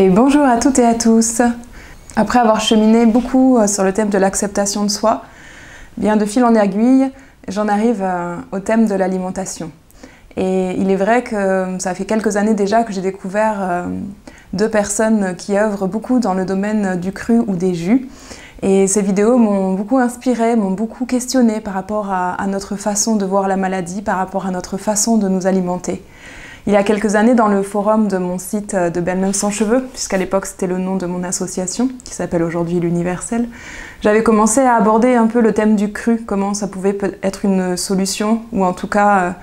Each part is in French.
Et bonjour à toutes et à tous. Après avoir cheminé beaucoup sur le thème de l'acceptation de soi, bien de fil en aiguille, j'en arrive au thème de l'alimentation. Et il est vrai que ça fait quelques années déjà que j'ai découvert deux personnes qui œuvrent beaucoup dans le domaine du cru ou des jus. Et ces vidéos m'ont beaucoup inspirée, m'ont beaucoup questionnée par rapport à notre façon de voir la maladie, par rapport à notre façon de nous alimenter. Il y a quelques années, dans le forum de mon site de Belle-Mère sans cheveux, puisqu'à l'époque c'était le nom de mon association, qui s'appelle aujourd'hui l'Universel, j'avais commencé à aborder un peu le thème du cru, comment ça pouvait être une solution, ou en tout cas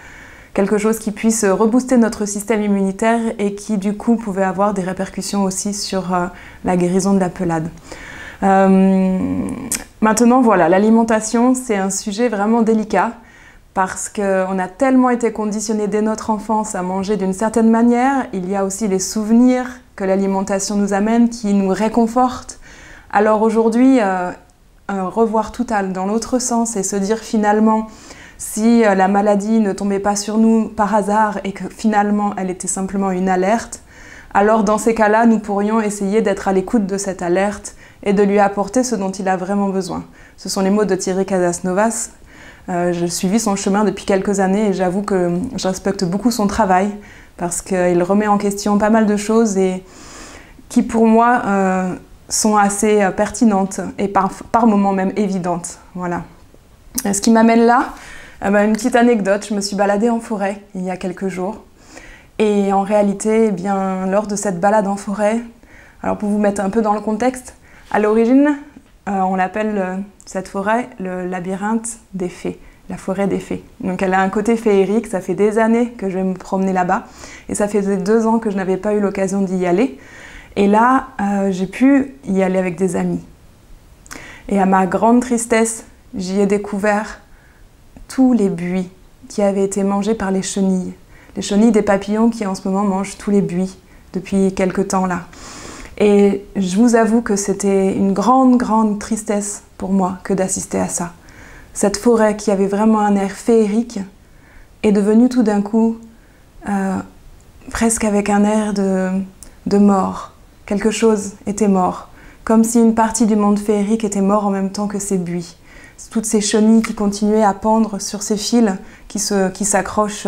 quelque chose qui puisse rebooster notre système immunitaire et qui du coup pouvait avoir des répercussions aussi sur la guérison de la pelade. Maintenant voilà, l'alimentation c'est un sujet vraiment délicat, parce qu'on a tellement été conditionné dès notre enfance à manger d'une certaine manière. Il y a aussi les souvenirs que l'alimentation nous amène, qui nous réconfortent. Alors aujourd'hui, un revoir total dans l'autre sens et se dire finalement, si la maladie ne tombait pas sur nous par hasard et que finalement elle était simplement une alerte, alors dans ces cas-là, nous pourrions essayer d'être à l'écoute de cette alerte et de lui apporter ce dont il a vraiment besoin. Ce sont les mots de Thierry Casasnovas. J'ai suivi son chemin depuis quelques années et j'avoue que je respecte beaucoup son travail parce qu'il remet en question pas mal de choses et qui pour moi sont assez pertinentes et par moments même évidentes. Voilà. Ce qui m'amène là, une petite anecdote, je me suis baladée en forêt il y a quelques jours et en réalité, eh bien, lors de cette balade en forêt, alors pour vous mettre un peu dans le contexte, à l'origine, on l'appelle cette forêt le labyrinthe des fées, la forêt des fées. Donc elle a un côté féerique, ça fait des années que je vais me promener là-bas et ça faisait 2 ans que je n'avais pas eu l'occasion d'y aller. Et là, j'ai pu y aller avec des amis. Et à ma grande tristesse, j'y ai découvert tous les buis qui avaient été mangés par les chenilles des papillons qui en ce moment mangent tous les buis depuis quelque temps là. Et je vous avoue que c'était une grande tristesse pour moi que d'assister à ça. Cette forêt qui avait vraiment un air féerique est devenue tout d'un coup presque avec un air de mort. Quelque chose était mort, comme si une partie du monde féerique était mort en même temps que ces buis. Toutes ces chenilles qui continuaient à pendre sur ces fils qui s'accrochent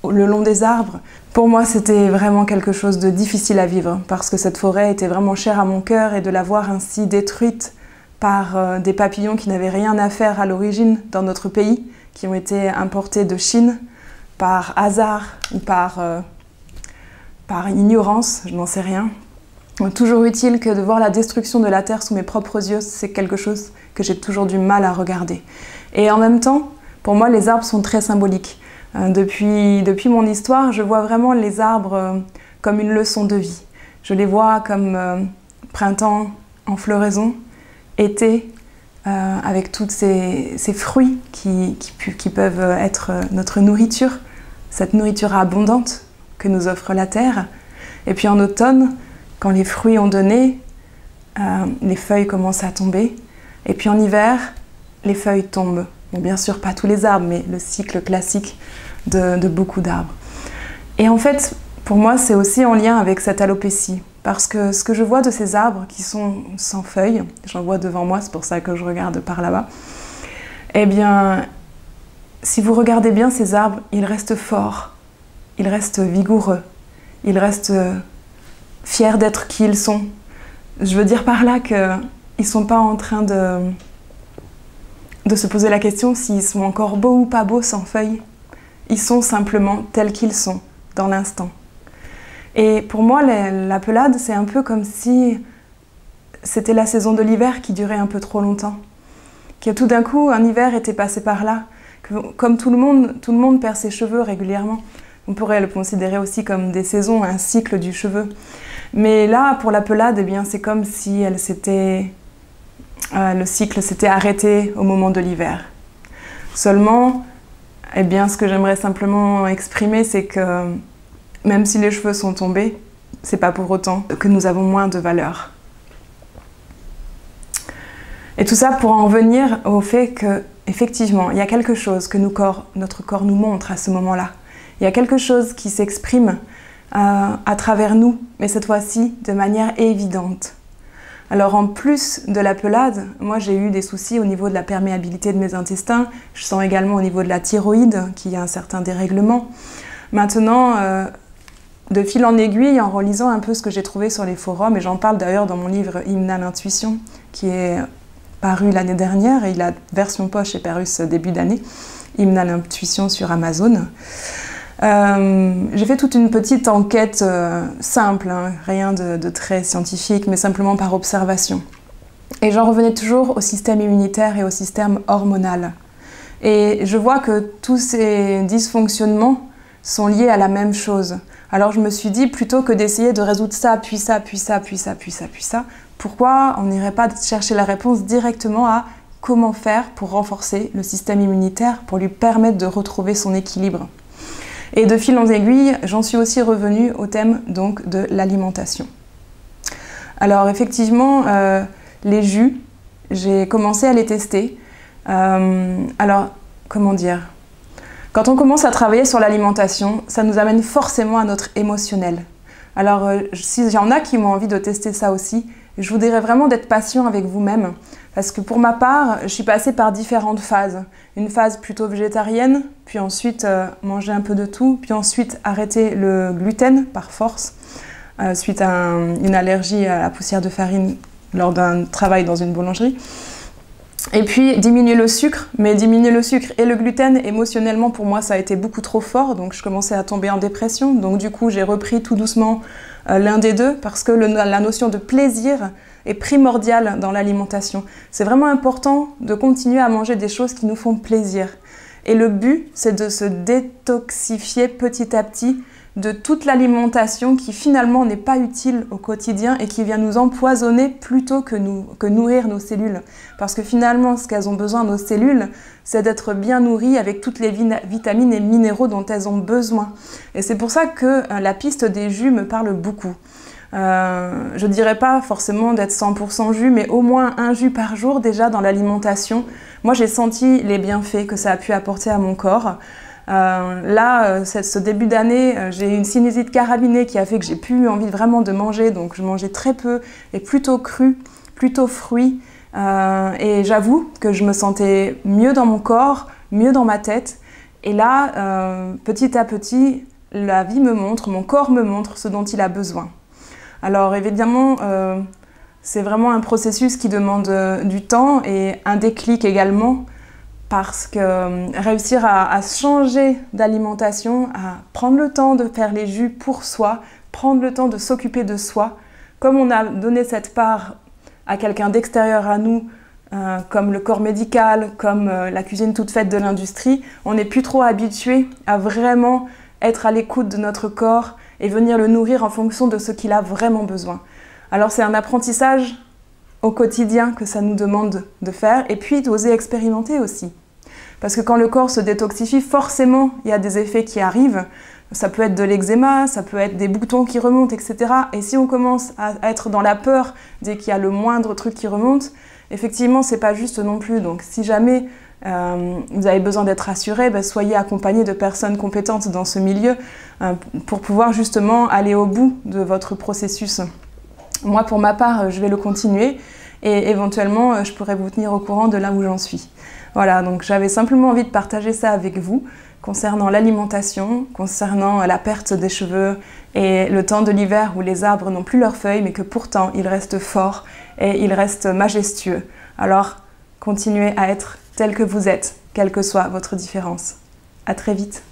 le long des arbres. Pour moi, c'était vraiment quelque chose de difficile à vivre parce que cette forêt était vraiment chère à mon cœur et de la voir ainsi détruite par des papillons qui n'avaient rien à faire à l'origine dans notre pays, qui ont été importés de Chine par hasard ou par ignorance, je n'en sais rien. Toujours utile que de voir la destruction de la terre sous mes propres yeux, c'est quelque chose que j'ai toujours du mal à regarder. Et en même temps, pour moi, les arbres sont très symboliques. Depuis mon histoire, je vois vraiment les arbres comme une leçon de vie. Je les vois comme printemps en floraison, été avec tous ces fruits qui peuvent être notre nourriture, cette nourriture abondante que nous offre la terre. Et puis en automne, quand les fruits ont donné, les feuilles commencent à tomber. Et puis en hiver, les feuilles tombent. Bon, bien sûr, pas tous les arbres, mais le cycle classique de beaucoup d'arbres. Et en fait, pour moi, c'est aussi en lien avec cette alopécie. Parce que ce que je vois de ces arbres qui sont sans feuilles, j'en vois devant moi, c'est pour ça que je regarde par là-bas, eh bien, si vous regardez bien ces arbres, ils restent forts, ils restent vigoureux, ils restent fiers d'être qui ils sont. Je veux dire par là qu'ils ne sont pas en train de se poser la question s'ils sont encore beaux ou pas beaux sans feuilles. Ils sont simplement tels qu'ils sont, dans l'instant. Et pour moi, la pelade, c'est un peu comme si c'était la saison de l'hiver qui durait un peu trop longtemps. Que tout d'un coup, un hiver était passé par là. Comme tout le monde perd ses cheveux régulièrement. On pourrait le considérer aussi comme des saisons, un cycle du cheveu. Mais là, pour la pelade, eh bien, c'est comme si le cycle s'était arrêté au moment de l'hiver. Seulement, eh bien, ce que j'aimerais simplement exprimer, c'est que même si les cheveux sont tombés, c'est pas pour autant que nous avons moins de valeur. Et tout ça pour en venir au fait que, effectivement, il y a quelque chose que notre corps nous montre à ce moment-là. Il y a quelque chose qui s'exprime à travers nous, mais cette fois-ci de manière évidente. Alors en plus de la pelade, moi j'ai eu des soucis au niveau de la perméabilité de mes intestins, je sens également au niveau de la thyroïde qu'il y a un certain dérèglement. Maintenant, de fil en aiguille, en relisant un peu ce que j'ai trouvé sur les forums, et j'en parle d'ailleurs dans mon livre Hymne à l'intuition, qui est paru l'année dernière, et la version poche est parue ce début d'année, Hymne à l'intuition sur Amazon. J'ai fait toute une petite enquête simple, hein, rien de très scientifique, mais simplement par observation. Et j'en revenais toujours au système immunitaire et au système hormonal. Et je vois que tous ces dysfonctionnements sont liés à la même chose. Alors je me suis dit, plutôt que d'essayer de résoudre ça, puis ça, puis ça, puis ça, puis ça, puis ça, pourquoi on n'irait pas chercher la réponse directement à comment faire pour renforcer le système immunitaire, pour lui permettre de retrouver son équilibre. Et de fil en aiguille, j'en suis aussi revenue au thème donc de l'alimentation. Alors effectivement, les jus, j'ai commencé à les tester. Alors, comment dire? Quand on commence à travailler sur l'alimentation, ça nous amène forcément à notre émotionnel. Alors, s'il y en a qui ont envie de tester ça aussi, je vous dirais vraiment d'être patient avec vous-même. Parce que pour ma part, je suis passée par différentes phases. Une phase plutôt végétarienne, puis ensuite manger un peu de tout, puis ensuite arrêter le gluten par force, suite à une allergie à la poussière de farine lors d'un travail dans une boulangerie. Et puis diminuer le sucre, mais diminuer le sucre et le gluten, émotionnellement pour moi ça a été beaucoup trop fort, donc je commençais à tomber en dépression. Donc du coup j'ai repris tout doucement l'un des deux, parce que la notion de plaisir est primordiale dans l'alimentation. C'est vraiment important de continuer à manger des choses qui nous font plaisir. Et le but, c'est de se détoxifier petit à petit de toute l'alimentation qui finalement n'est pas utile au quotidien et qui vient nous empoisonner plutôt que nourrir nos cellules. Parce que finalement, ce qu'elles ont besoin, nos cellules, c'est d'être bien nourries avec toutes les vitamines et minéraux dont elles ont besoin. Et c'est pour ça que la piste des jus me parle beaucoup. Je ne dirais pas forcément d'être 100% jus, mais au moins un jus par jour déjà dans l'alimentation. Moi, j'ai senti les bienfaits que ça a pu apporter à mon corps. Ce début d'année, j'ai eu une sinusite carabinée qui a fait que j'ai plus envie vraiment de manger, donc je mangeais très peu et plutôt cru, plutôt fruits. Et j'avoue que je me sentais mieux dans mon corps, mieux dans ma tête. Et là, petit à petit, la vie me montre, mon corps me montre ce dont il a besoin. Alors évidemment, c'est vraiment un processus qui demande du temps et un déclic également, parce que réussir à changer d'alimentation, à prendre le temps de faire les jus pour soi, prendre le temps de s'occuper de soi, comme on a donné cette part à quelqu'un d'extérieur à nous, comme le corps médical, comme la cuisine toute faite de l'industrie, on n'est plus trop habitué à vraiment être à l'écoute de notre corps et venir le nourrir en fonction de ce qu'il a vraiment besoin. Alors c'est un apprentissage au quotidien que ça nous demande de faire, et puis d'oser expérimenter aussi. Parce que quand le corps se détoxifie, forcément, il y a des effets qui arrivent. Ça peut être de l'eczéma, ça peut être des boutons qui remontent, etc. Et si on commence à être dans la peur dès qu'il y a le moindre truc qui remonte, effectivement, c'est pas juste non plus. Donc si jamais vous avez besoin d'être rassuré, soyez accompagné de personnes compétentes dans ce milieu pour pouvoir justement aller au bout de votre processus. Moi, pour ma part, je vais le continuer et éventuellement, je pourrai vous tenir au courant de là où j'en suis. Voilà, donc j'avais simplement envie de partager ça avec vous concernant l'alimentation, concernant la perte des cheveux et le temps de l'hiver où les arbres n'ont plus leurs feuilles, mais que pourtant ils restent forts et ils restent majestueux. Alors, continuez à être tel que vous êtes, quelle que soit votre différence. À très vite.